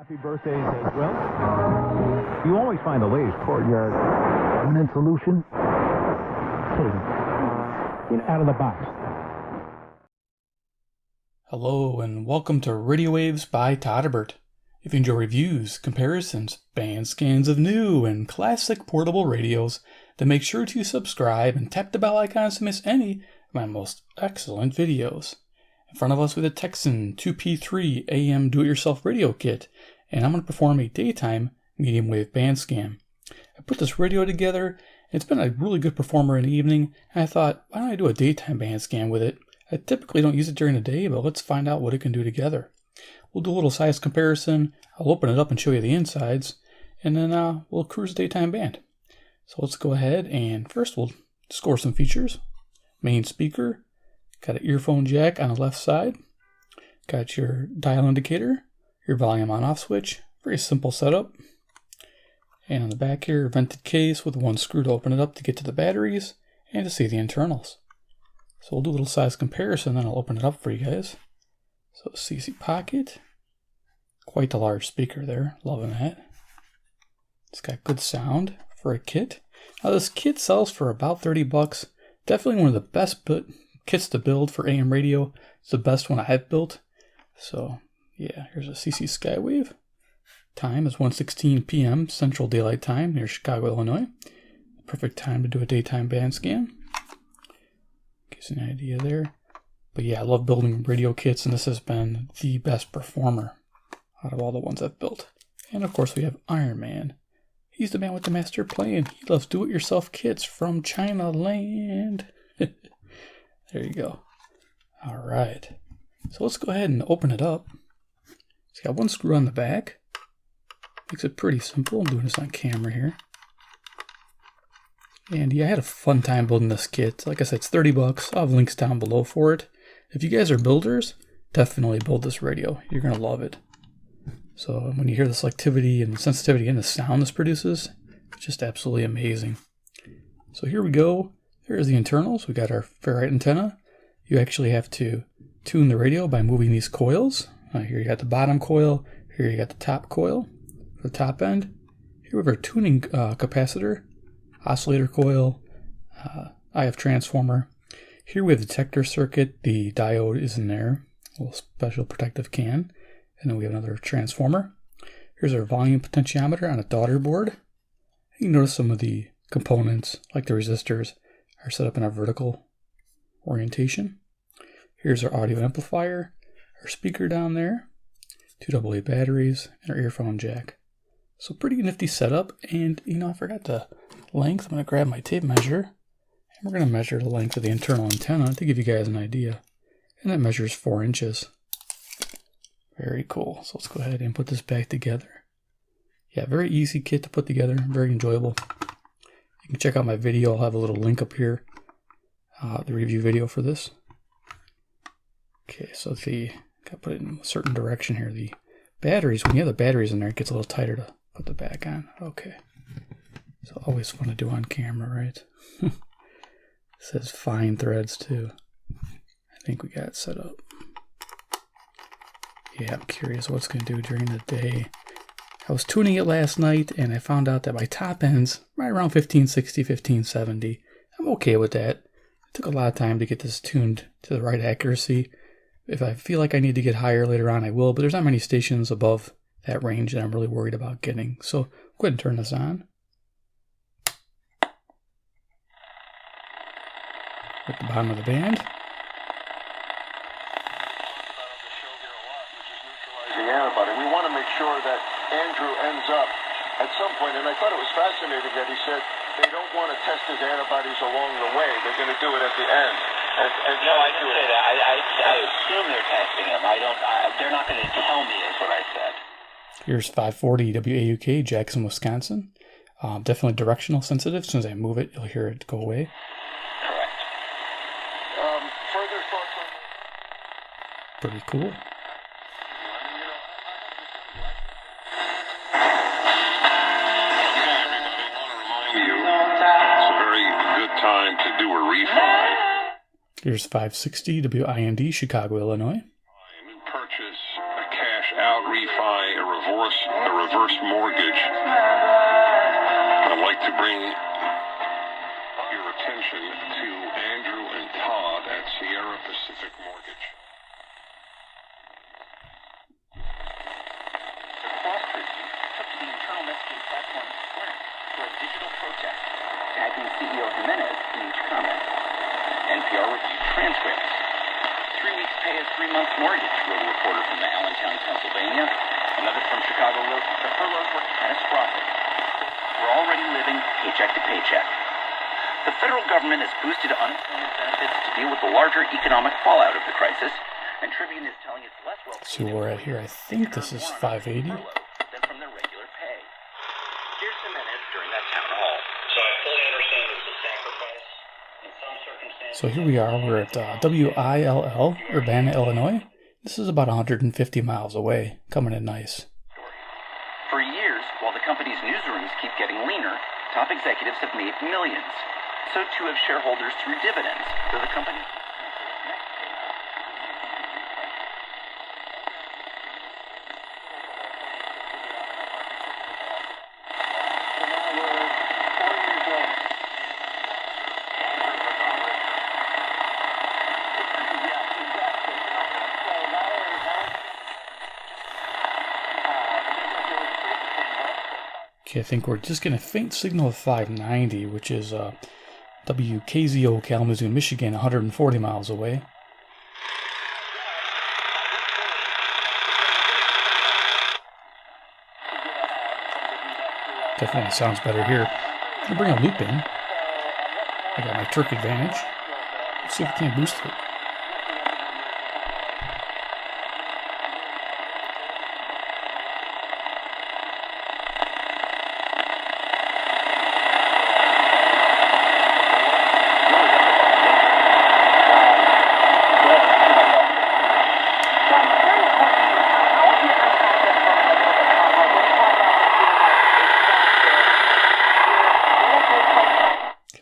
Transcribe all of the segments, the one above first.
Happy birthdays as well. You always find the latest courtyard permanent solution. Out of the box. Hello and welcome to Radio Waves by Todderbert. If you enjoy reviews, comparisons, band scans of new and classic portable radios, then make sure to subscribe and tap the bell icons to miss any of my most excellent videos. In front of us with a Tecsun 2P3 AM do-it-yourself radio kit, and I'm going to perform a daytime medium wave band scan. I put this radio together, and it's been a really good performer in the evening, and I thought, why don't I do a daytime band scan with it? I typically don't use it during the day, but let's find out what it can do together. We'll do a little size comparison, I'll open it up and show you the insides, and then we'll cruise daytime band. So let's go ahead and first we'll score some features. Main speaker, got an earphone jack on the left side, got your dial indicator, your volume on-off switch, very simple setup. And on the back here, vented case with one screw to open it up to get to the batteries and to see the internals. So we'll do a little size comparison, then I'll open it up for you guys. So CC pocket, quite the large speaker there, loving that. It's got good sound for a kit. Now this kit sells for about 30 bucks. Definitely one of the best kits to build for AM radio. It's the best one I've built. So yeah, here's a CC Skywave. Time is 1:16 p.m. Central Daylight Time near Chicago, Illinois. Perfect time to do a daytime band scan. Gives you an idea there. But yeah, I love building radio kits, and this has been the best performer out of all the ones I've built. And of course we have Iron Man. He's the man with the master plan. He loves do-it-yourself kits from China land. There you go. All right. So let's go ahead and open it up. It's got one screw on the back. Makes it pretty simple. I'm doing this on camera here. And yeah, I had a fun time building this kit. Like I said, it's 30 bucks. I'll have links down below for it. If you guys are builders, definitely build this radio. You're going to love it. So when you hear the selectivity and the sensitivity and the sound this produces, it's just absolutely amazing. So here we go. There's the internals. We got our ferrite antenna. You actually have to tune the radio by moving these coils. Here you got the bottom coil. Here you got the top coil for the top end. Here we have our tuning capacitor, oscillator coil, IF transformer. Here we have the detector circuit. The diode is in there, a little special protective can. And then we have another transformer. Here's our volume potentiometer on a daughter board. You can notice some of the components, like the resistors, are set up in a vertical orientation. Here's our audio amplifier, our speaker down there, 2 AA batteries, and our earphone jack. So pretty nifty setup. And I forgot the length. I'm going to grab my tape measure, and we're going to measure the length of the internal antenna to give you guys an idea. And that measures 4 inches. Very cool. So let's go ahead and put this back together. Yeah, very easy kit to put together. Very enjoyable. You can check out my video. I'll have a little link up here. The review video for this. Okay, so gotta put it in a certain direction here. The batteries, when you have the batteries in there, it gets a little tighter to put the back on. Okay. So always fun to do on camera, right? It says fine threads too. I think we got it set up. Yeah, I'm curious what it's going to do during the day. I was tuning it last night, and I found out that my top end's right around 1560, 1570. I'm okay with that. It took a lot of time to get this tuned to the right accuracy. If I feel like I need to get higher later on, I will, but there's not many stations above that range that I'm really worried about getting. So go ahead and turn this on. At the bottom of the band. We want to make sure that Andrew ends up at some point, and I thought it was fascinating that he said they don't want to test his antibodies along the way. They're going to do it at the end. No, I didn't say that. I assume they're testing him. They're not going to tell me is what I said. Here's 540 WAUK, Jackson, Wisconsin. Definitely directional sensitive. As soon as I move it, you'll hear it go away. Correct. Further thoughts on that? Pretty cool. Time to do a refi. Here's 560 WIND, Chicago, Illinois. Purchase a cash out refi, a reverse mortgage. I'd like to bring your attention to Andrew and Todd at Sierra Pacific Mortgage. The cost review took to the internal messaging platform Slack for a digital protest, tagging CEO Jimenez in each comment. NPR reviewed transcripts. 3 weeks pay as 3 months mortgage, wrote a reporter from Allentown, Pennsylvania. Another from Chicago wrote, the furloughs were catastrophic. We're already living paycheck to paycheck. The federal government has boosted unemployment benefits to deal with the larger economic fallout of the crisis, and Tribune is telling its less wealthy... See where we're at here. I think this is 580. ...than from their regular pay. Here's Jimenez during that town hall. So I fully understand it's a sacrifice. In some circumstances... So here we are. We're at WILL, Urbana, Illinois. This is about 150 miles away. Coming in nice. For years, while the company's newsrooms keep getting leaner, top executives have made millions. So too have shareholders through dividends, though the company... Okay, I think we're just getting a faint signal of 590, which is WKZO Kalamazoo, Michigan, 140 miles away. Definitely sounds better here. I'm gonna bring a loop in. I got my Turk Advantage. Let's see if we can't boost it.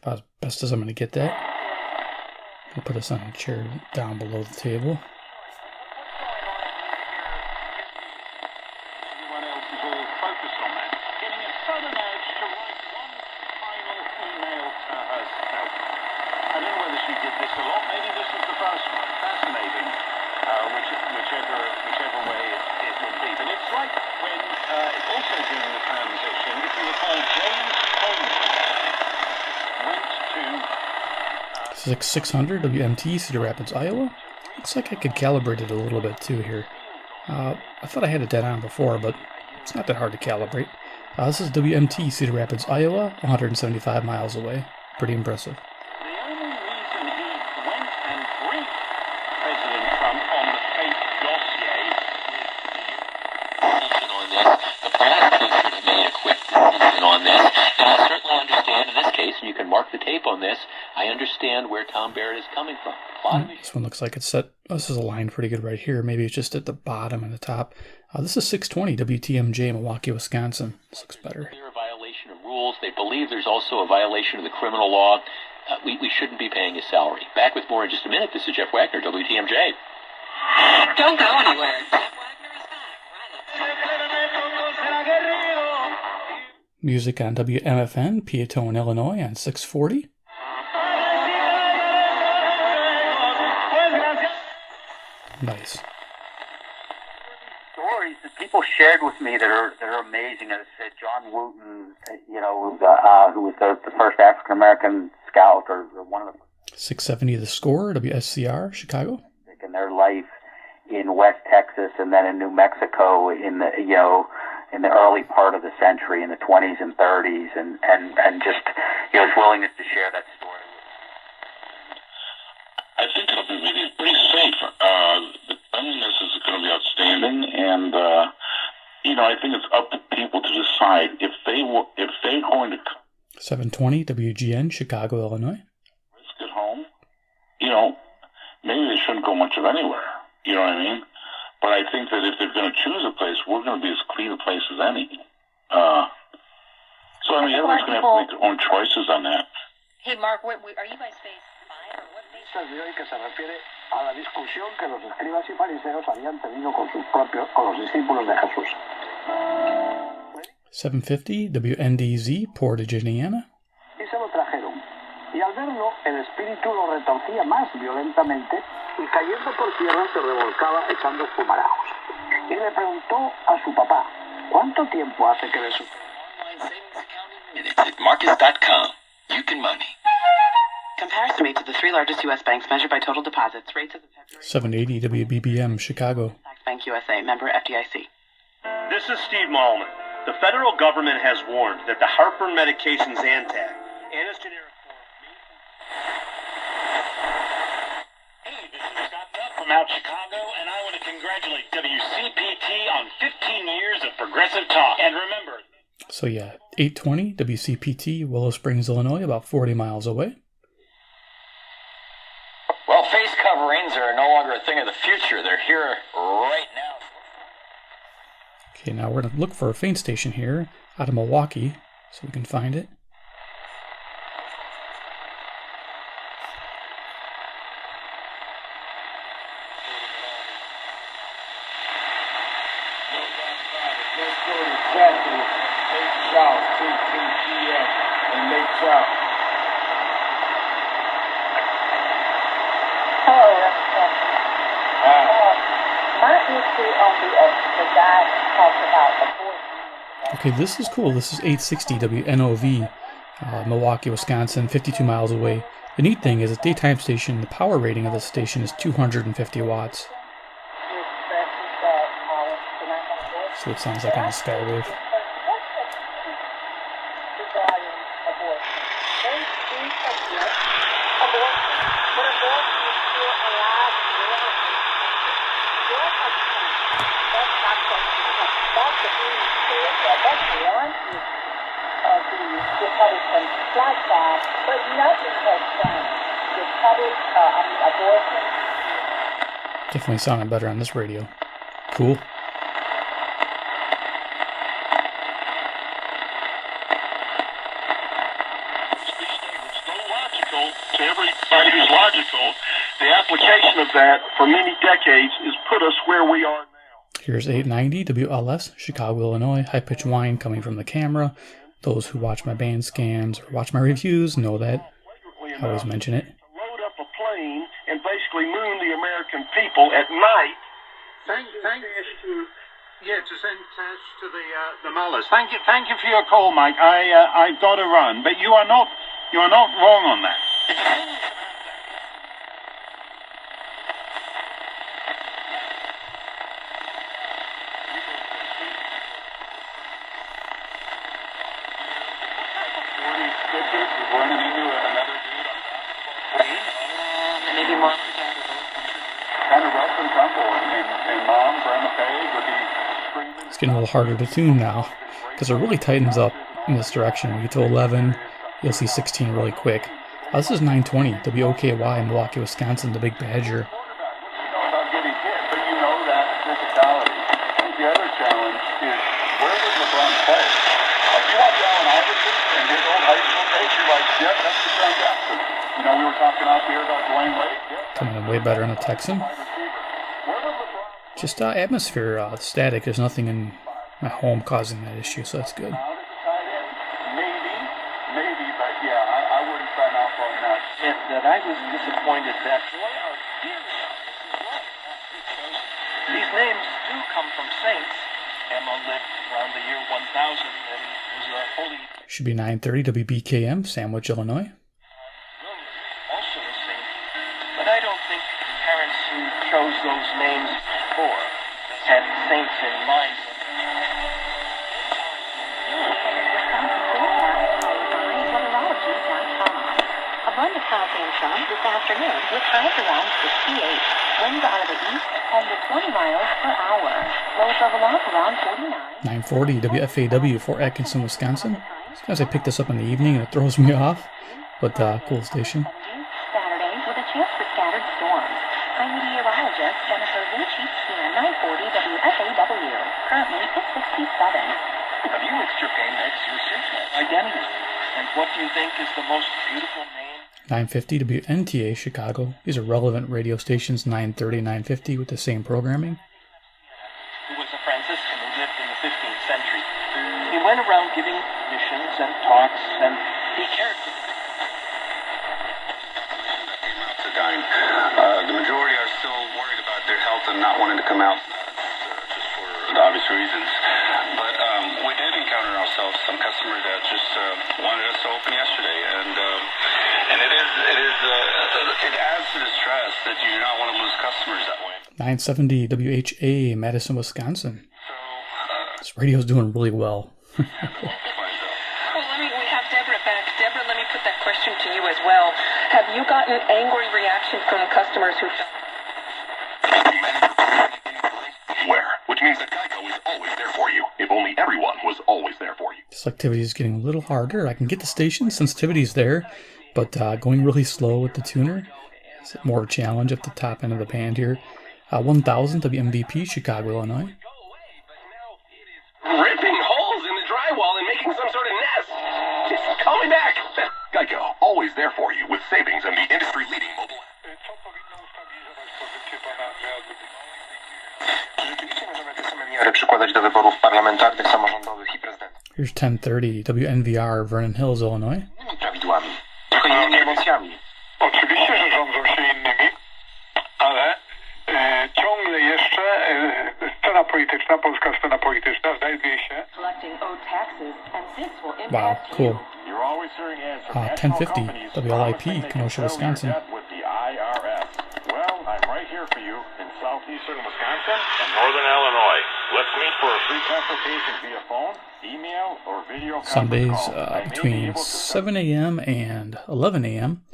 About as best as I'm going to get that. I'll put us on a chair down below the table. Everyone else is all focused on that. Getting a sudden urge to write one final email to herself. I don't know whether she did this a lot. Maybe this was the first one. Fascinating. Whichever way it would be. But it's like when, also during the transition, if you recall, James Holmes went to... This is X600 WMT, Cedar Rapids, Iowa. Looks like I could calibrate it a little bit too here. I thought I had it dead on before, but it's not that hard to calibrate. This is WMT, Cedar Rapids, Iowa, 175 miles away. Pretty impressive. The only reason he went and briefed President Trump on the fake dossier on this. The prosecutor should have made a quick decision on this. And I certainly understand in this case, and you can mark the tape on this, I understand where Tom Barrett is coming from. This one looks like it's set. Oh, this is aligned pretty good right here. Maybe it's just at the bottom and the top. This is 620 WTMJ, Milwaukee, Wisconsin. This looks better. Clear violation of rules. They believe there's also a violation of the criminal law. We shouldn't be paying his salary. Back with more in just a minute. This is Jeff Wagner, WTMJ. Don't go anywhere. Music on WMFN, Peatone, Illinois on 640. Nice. Stories that people shared with me that are amazing. As I said, John Wooten, who was the first African American scout or one of the 670 The Score, WSCR, Chicago. In their life in West Texas and then in New Mexico in the early part of the century in the 20s and 30s and just his willingness to share that story. I think it'll be really pretty safe. The cleanliness is going to be outstanding, and I think it's up to people to decide if they're going to 720 WGN, Chicago, Illinois. risk at home. Maybe they shouldn't go much of anywhere. You know what I mean? But I think that if they're going to choose a place, we're going to be as clean a place as any. Everyone's going to have to make their own choices on that. Hey, Mark, are you by space 5 or what page? Que se refiere a la discusión que los escribas y fariseos habían tenido con los discípulos de Jesús. 750 WNDZ, Portage, Indiana. Y se lo trajeron. Y al verlo, el espíritu lo retorcía más violentamente y cayendo por tierra se revolcaba echando espumarajos. Y le preguntó a su papá, ¿cuánto tiempo hace que le sucedió? And it's at Marcus.com. You can money. Comparison made to the 3 largest U.S. banks measured by total deposits. Rates of the February 780 WBBM, Chicago. Bank USA, member FDIC. This is Steve Malman. The federal government has warned that the heartburn medication Zantac and its generic form Hey, this is Scott Duff from out Chicago, and I want to congratulate WCPT on 15 years of progressive talk. And remember... So yeah, 820 WCPT, Willow Springs, Illinois, about 40 miles away. Well, face coverings are no longer a thing of the future. They're here right now. Okay, now we're going to look for a faint station here out of Milwaukee, so we can find it. Let's go to Chapel, Lake South, 13 p.m. in Lake South. Hello, my issue on the guy talked about the voice. Okay, this is cool. This is 860 WNOV, Milwaukee, Wisconsin, 52 miles away. The neat thing is, at daytime station, the power rating of this station is 250 watts. So it sounds like on a Skywave. Definitely sounding better on this radio. Cool. to everybody who's logical, the application of that for many decades has put us where we are now. Here's 890 WLS, Chicago, Illinois. High-pitched whine coming from the camera. Those who watch my band scans or watch my reviews know that. I always mention it. Load up a plane and basically moon the American people at night. Thank you. Yeah, to send cash to the Mullers. Thank you for your call, Mike. I've got to run, but you are not wrong on that. Maybe more. Kind of rough and tumble, and Mom, Grandma Peg would be screaming. It's getting a little harder to tune now, because it really tightens up in this direction. We get to 11, you'll see 16 really quick. This is 920, WOKY, Milwaukee, Wisconsin, the Big Badger. You know about getting hit, but you know that physicality. I think the other challenge is, where does LeBron play? Like, you watch Allen Iverson and his old high school days, you're like, yep, that's LeBron Jackson. You know, we were talking out here about Dwayne Wade. Yep. Coming in way better on the Tecsun. Where was LeBron? Just atmosphere, static. There's nothing in my home causing that issue, so that's good. Out as a tight end? Maybe, but yeah, I wouldn't sign off on that. And that I was disappointed that these names do come from saints. Emma lived around the year 1000 and was a holy. Should be 930 WBKM, Sandwich, Illinois. Also a saint, but I don't think parents who chose those names before had saints in mind. Abundant clouds and sun this afternoon with highs around 68. Winds out of the east 10 to 20 miles per hour. Lows level off around 49. 940 WFAW for Atkinson, Wisconsin. Sometimes I pick this up in the evening and it throws me off, but cool station. Saturday with a chance for scattered storms. I'm meteorologist Jennifer Lucci on 940 WFAW. Currently it's 67. Have you mixed your pain mix research identity? And what do you think is the most beautiful name? 950 WNTA, Chicago. These are relevant radio stations, 930, 950 with the same programming. Who was a Franciscan who lived in the 15th He went around giving missions and talks, and he cared. The majority are still worried about their health and not wanting to come out, just for the obvious reasons. But we did encounter ourselves some customer that just wanted us to open yesterday, and it adds to the stress that you do not want to lose customers that way. 970 WHA, Madison, Wisconsin. This radio's doing really well. We have Deborah back. Deborah, let me put that question to you as well. Have you gotten angry reaction from customers who... Where? Which means that Geico is always there for you. If only everyone was always there for you. Selectivity is getting a little harder. I can get the station, sensitivity is there, but going really slow with the tuner. It's more of a challenge at the top end of the band here. 1000 WMVP, Chicago, Illinois. Ripping holes in the drywall and making some sort of nest. Just call me back. Geico, always there for you with savings and the industry-leading mobile. Przykładać do wyborów parlamentarnych, samorządowych i prezydenckich. Here's 1030 WNVR, Vernon Hills, Illinois. Prawidłami. Trochę innymi emocjami. Oczywiście, że rządzą się innymi, ale ciągle jeszcze scena polityczna, polska scena polityczna, znajduje się... Wow, cool. 1050 WLIP, Kenosha, Wisconsin. Well, I'm right here for you in southeastern Wisconsin and northern Illinois. Let's meet for a free consultation via phone, email, or video Sundays between 7 a.m. and 11 a.m.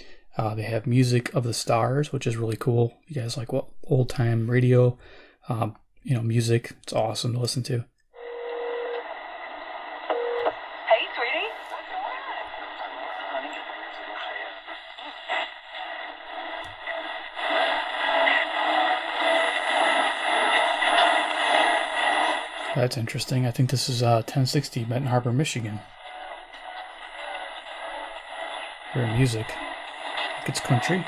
They have Music of the Stars, which is really cool. You guys like old time radio, music. It's awesome to listen to. Hey, sweetie. That's interesting. I think this is 1060 Benton Harbor, Michigan. Here in music. I think it's country.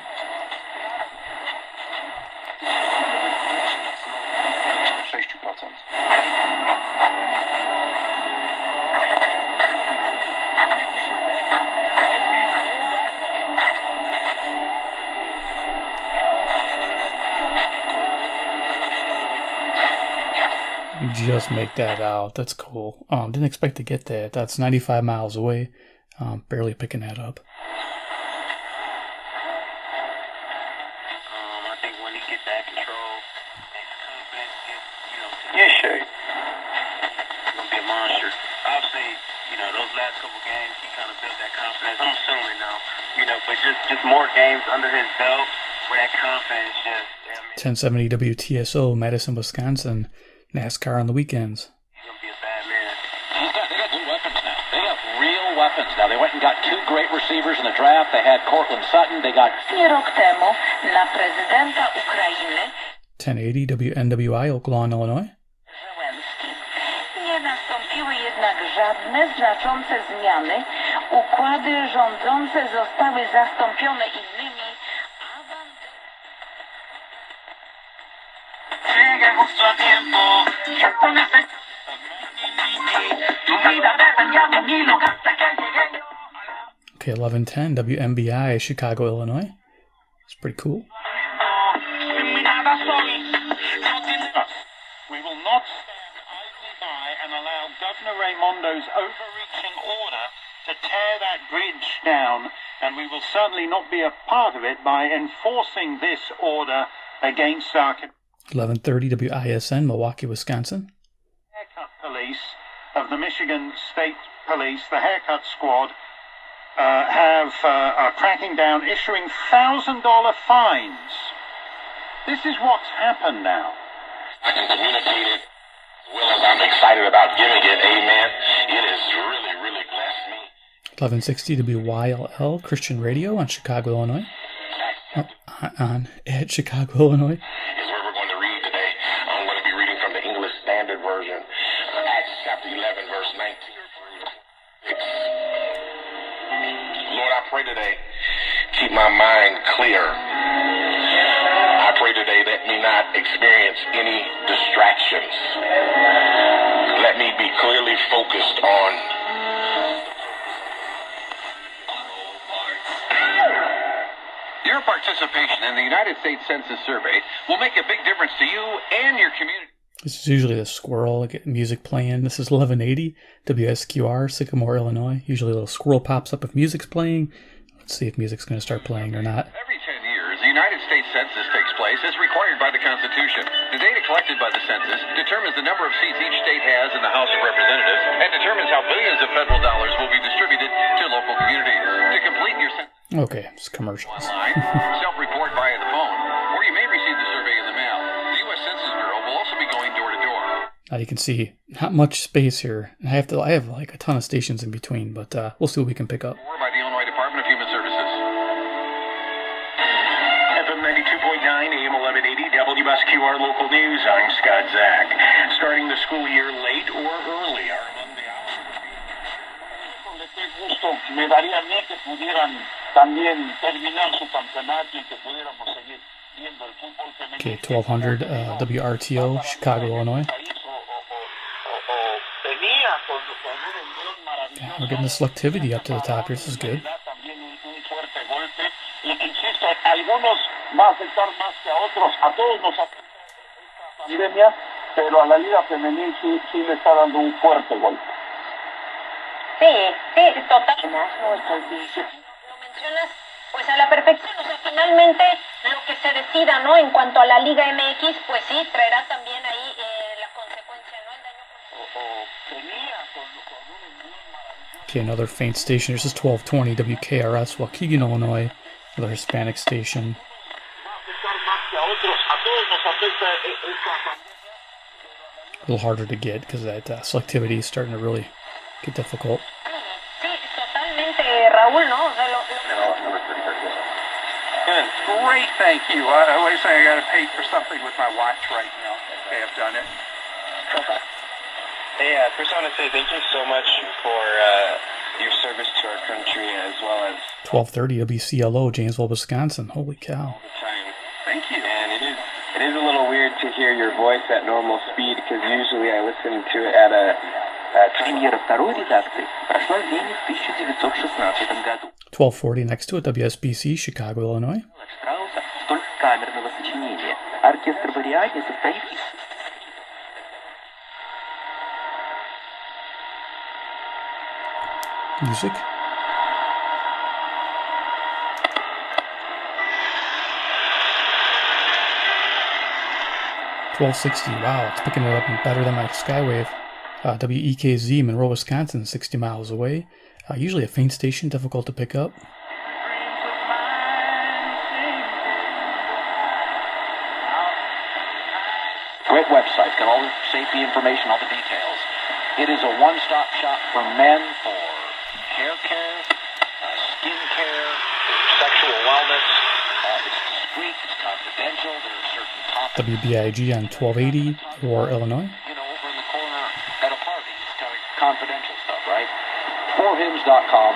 Just make that out. That's cool. Didn't expect to get that. That's 95 miles away. Barely picking that up. I think when he gets that control, makes confidence, Yes, Shay. he's gonna be a monster. Obviously, those last couple games, he kind of built that confidence. I'm assuming now, but just more games under his belt where that confidence just. 1070 WTSO, Madison, Wisconsin. NASCAR on the weekends. He's gonna be a bad man. They got new weapons now. They have real weapons now. They went and got two great receivers in the draft. They had Cortland Sutton. They got... Rok temu na prezydenta Ukrainy 1080 WNWI, Oak Lawn, Illinois. Zełenski. Nie nastąpiły jednak żadne znaczące zmiany. Układy rządzące zostały zastąpione innymi. Okay, 1110 WMBI, Chicago, Illinois. It's pretty cool. We will not stand idly by and allow Governor Raimondo's overreaching order to tear that bridge down, and we will certainly not be a part of it by enforcing this order against our... 1130 WISN, Milwaukee, Wisconsin. Haircut police of the Michigan State Police, the haircut squad, are cracking down, issuing $1,000 fines. This is what's happened now. I can communicate it as well as I'm excited about giving it. Amen. It has really, really blessed me. 1160 WYLL, Christian Radio on Chicago, Illinois. At Chicago, Illinois. Is where we're going to read today. I'm going to be reading from the English Standard Version, Acts chapter 11, verse 19. Lord, I pray today, keep my mind clear. I pray yesterday, let me not experience any distractions. Let me be clearly focused on your participation in the United States Census Survey will make a big difference to you and your community. This is usually the squirrel, get music playing. This is 1180 WSQR, Sycamore, Illinois. Usually a little squirrel pops up if music's playing. Let's see if music's going to start playing or not. Every 10 years, the United States Census takes place as required by the Constitution. The data collected by the census determines the number of seats each state has in the House of Representatives and determines how billions of federal dollars will be distributed to local communities. To complete your census Okay, it's commercials. online, self-report via the phone, or you may receive the survey in the mail. The U.S. Census Bureau will also be going door to door. Now you can see not much space here. I have like a ton of stations in between, but we'll see what we can pick up. By the Illinois Department of Human Services. FM 92.9, AM 1180, WSQR Local News. I'm Scott Zach. Starting the school year late or early are among the options. Me daría a mí que pudieran también terminar su campeonato y que pudiéramos seguir viendo el fútbol femenino. Okay, 1200 WRTO, Chicago, Illinois. Yeah, we're getting the selectivity up to the top here. This is good. Algunos va a afectar más que a otros. A todos nos afecta esta pandemia, pero a la liga femenil sí le está dando un fuerte golpe. Sí, total. Lo mencionas pues a la perfección, o sea, finalmente lo que se decida, ¿no? En cuanto a la Liga MX, pues sí, traerá también ahí la consecuencia, ¿no? El daño. Okay, another faint station. This is 1220 WKRS, Waukegan, Illinois. Another Hispanic station. A little harder to get because that selectivity is starting to really get difficult. Sí, totalmente, Raúl, ¿no? O sea, Good. Great, thank you. Wait a second, I got to pay for something with my watch right now. Okay, I've done it. Hey, first I want to say thank you so much for your service to our country as well as 1230 WCLO, Janesville, Wisconsin. Holy cow. all the time. Thank you. And it is a little weird to hear your voice at normal speed because usually I listen to it at a Премьера второй редакции прошла в Вене в 1916 году. 1240 next to it, WSBC, Chicago, Illinois. Штрауса столь камерного сочинения. Оркестр Вариани состоит из... Music. $1260. Wow, it's picking it up better than my Skywave. WEKZ, Monroe, Wisconsin, 60 miles away. Usually a faint station, difficult to pick up. Great website, got all the safety information, all the details. It is a one-stop shop for men for hair care, skin care, sexual wellness. It's discreet, it's confidential, there are certain topics. WBIG on 1280 or Illinois. You know, over in the corner at a party, it's kind of confidential stuff, right? ForHims.com.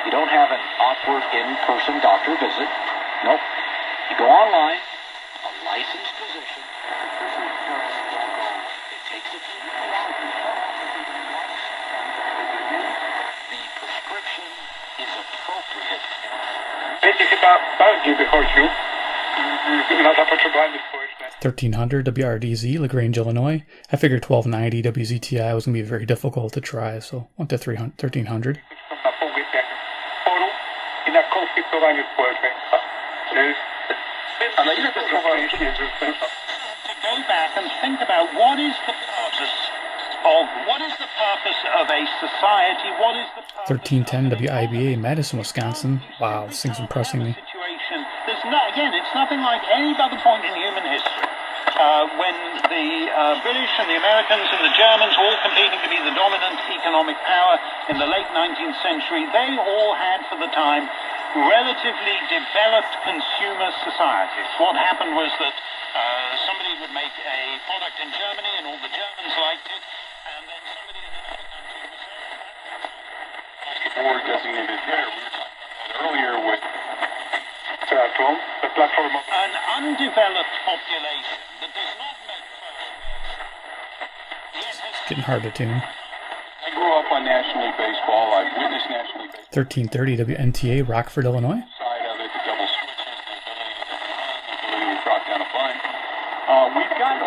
You don't have an awkward in-person doctor visit. Nope. You go online, a licensed physician. It takes a few The prescription is appropriate. Wiecie, chyba bardziej wychodził na zapotrzebowanie społeczne. 1300 WRDZ, LaGrange, Illinois. I figured 1290 WZTI was going to be very difficult to try, so went to 1300. Na pogłębianiu sporu i na konfliktowaniu społeczeństwa. Ale ile to jest to go back and think about what is the purpose of a society, what is the purpose 1310 WIBA, Madison, Wisconsin. Wow, this thing's impressing me. situation. It's nothing like any other point in human history. When the British and the Americans and the Germans were all competing to be the dominant economic power in the late 19th century, they all had, for the time, relatively developed consumer societies. What happened was that somebody would make a product in Germany and all the Germans liked it, and then somebody in another country would say, board designated hitter. We were talking about earlier with platform. The platform of An undeveloped population that does not make It's getting hard to tune. I grew up on National League Baseball. I've witnessed National League Baseball. 1330 WNTA, Rockford, Illinois. Side of it, the double switches, the ability to drop down a bunt. We've got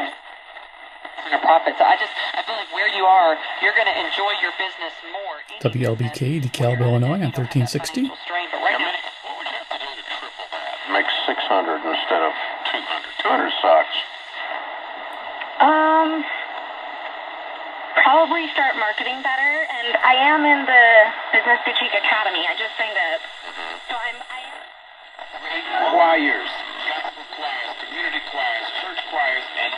Profits. I feel like where you are, you're going to enjoy your business more. WLBK, DeKalb, Illinois on 1360. But right now, What would you have to do to triple that? Make 600 instead of 200. 200 sucks. Probably start marketing better, and I am in the Business Boutique Academy. I just signed up. So Choirs, gospel choirs, community choirs, church choirs, and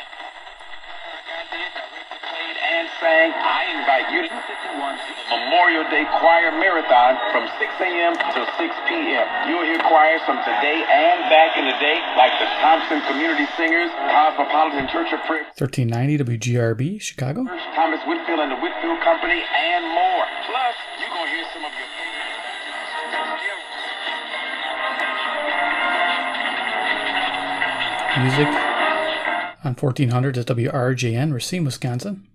and sang. I invite you to Memorial Day Choir Marathon from 6 a.m. to 6 p.m. You'll hear choirs from today and back in the day, like the Thompson Community Singers, Cosmopolitan Church of Prayer, 1390 WGRB, Chicago. Thomas Whitfield and the Whitfield Company, and more. Plus, you're going to hear some of your Music on 1400 is WRJN, Racine, Wisconsin.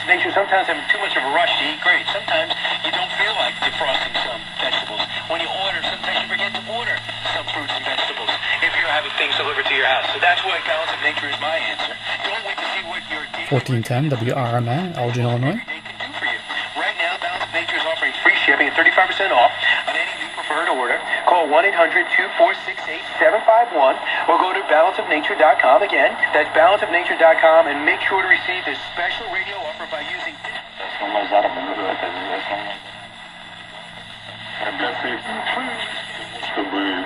Nature sometimes having too much of a rush to eat great. Sometimes you don't feel like defrosting some vegetables. When you order, sometimes you forget to order some fruits and vegetables if you're having things delivered to your house. So that's why Balance of Nature is my answer. Don't wait to see what your 1410 WRMN, Elgin, Illinois. can do for you. Right now, Balance of Nature is offering free shipping and 35% off on any new preferred order. Call 1-800-246-8751 or go to balanceofnature.com. Again, that's balanceofnature.com, and make sure to receive this special radio offer by using чтобы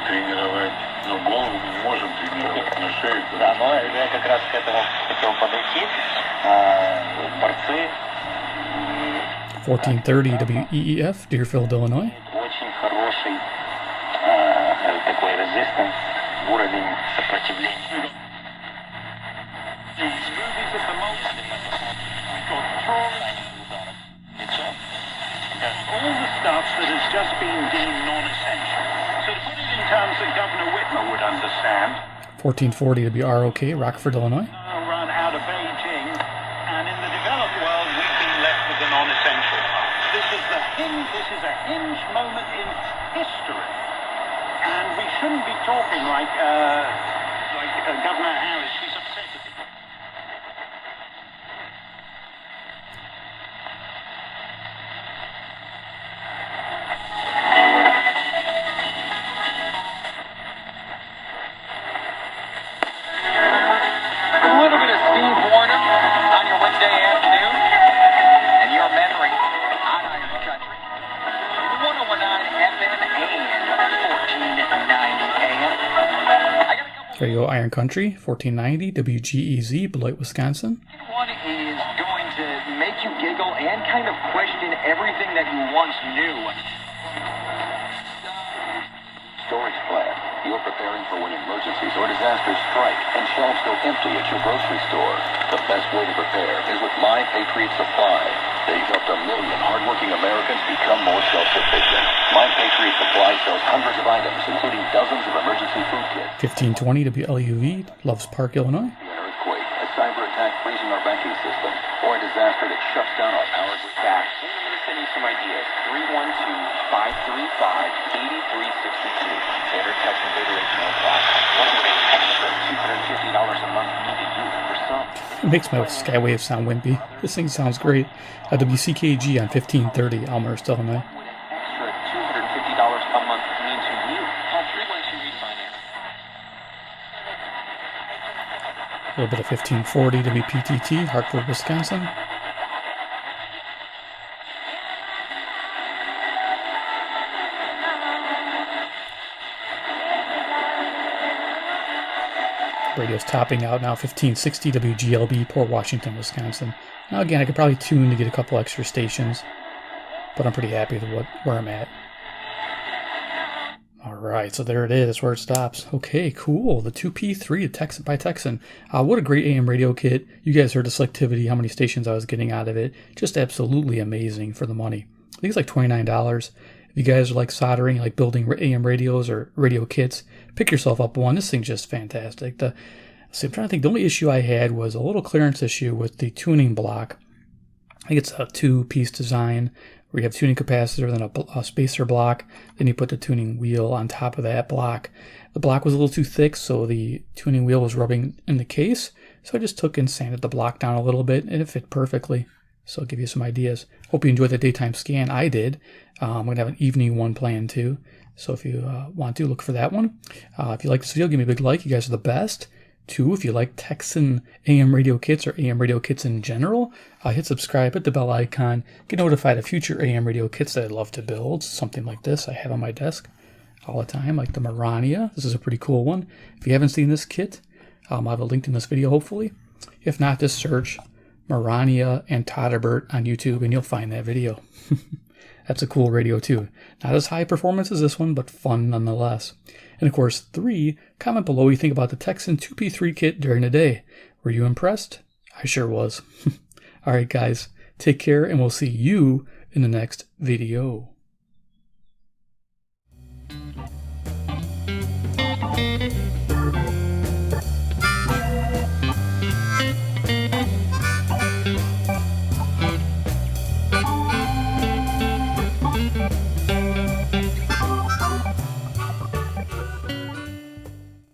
тренировать, но голову мы не можем тренировать на шее. Да, но я как раз к этому хотел подойти. Борцы 1430 WEEF, Deerfield, Illinois. очень хороший такой resistance, уровень сопротивления. These movies of the most all the stuff that has just been deemed non-essential. So to put it in terms that Governor Whitmer would understand, 1440 WROK, Rockford, Illinois. run out of Beijing, and in the developed world, we've been left with the non-essential part. This is a hinge moment in history, and we shouldn't be talking like Governor Harris. She's upset with it. A little bit of Steve Warner on your Wednesday afternoon, and your memory on Iron Country. 1019 FM and 1490 AM. I got a couple. There you go, Iron Country, 1490 WGEZ, Beloit, Wisconsin. One is going to make you giggle and kind of question everything that you once knew. storage flat. You're preparing for when emergencies or disasters strike and shelves go empty at your grocery store. The best way to prepare is with My Patriot Supply. They've helped 1 million hardworking Americans become more self-sufficient. My Patriot Supply sells hundreds of items, including dozens of emergency food kits. 1520 WLUV, Loves Park, Illinois. An earthquake, a cyber attack freezing our banking system, or a disaster that shuts down our power grid. I'm going to send you some ideas. 312-535-8362. Standard text configuration applies. What would an extra $250 a month be to you for some? It makes my Skywave sound wimpy. This thing sounds great. WCKG on 1530, Elmhurst, Illinois. What an extra $250 a month mean to you? Call 312 Refinance. A little bit of 1540 WPTT, Hartford, Wisconsin. Radio's topping out now, 1560 WGLB, Port Washington, Wisconsin. Now again, I could probably tune to get a couple extra stations, but I'm pretty happy with where I'm at. Alright. Right, so there it is. That's where it stops. Okay, cool. The 2P3 Tecsun by Tecsun. What a great AM radio kit. You guys heard the selectivity, how many stations I was getting out of it. Just absolutely amazing for the money. I think it's like $29. If you guys are like soldering, like building AM radios or radio kits, pick yourself up one. This thing's just fantastic. I'm trying to think. The only issue I had was a little clearance issue with the tuning block. I think it's a 2-piece design where you have tuning capacitor, then a spacer block, then you put the tuning wheel on top of that block. The block was a little too thick, so the tuning wheel was rubbing in the case. So I just took and sanded the block down a little bit, and it fit perfectly. So I'll give you some ideas. Hope you enjoyed the daytime scan. I did. I'm going to have an evening one planned too. So if you want to, look for that one. If you like this video, give me a big like. You guys are the best. 2, if you like Tecsun AM radio kits or AM radio kits in general, hit subscribe, hit the bell icon, get notified of future AM radio kits that I'd love to build. Something like this I have on my desk all the time, like the Marania. This is a pretty cool one. If you haven't seen this kit, I'll have a link in this video, hopefully. If not, just search Marania and Todderbert on YouTube and you'll find that video. That's a cool radio too. Not as high performance as this one, but fun nonetheless. And of course, 3, comment below what you think about the Tecsun 2P3 kit during the day. Were you impressed? I sure was. Alright guys, take care and we'll see you in the next video.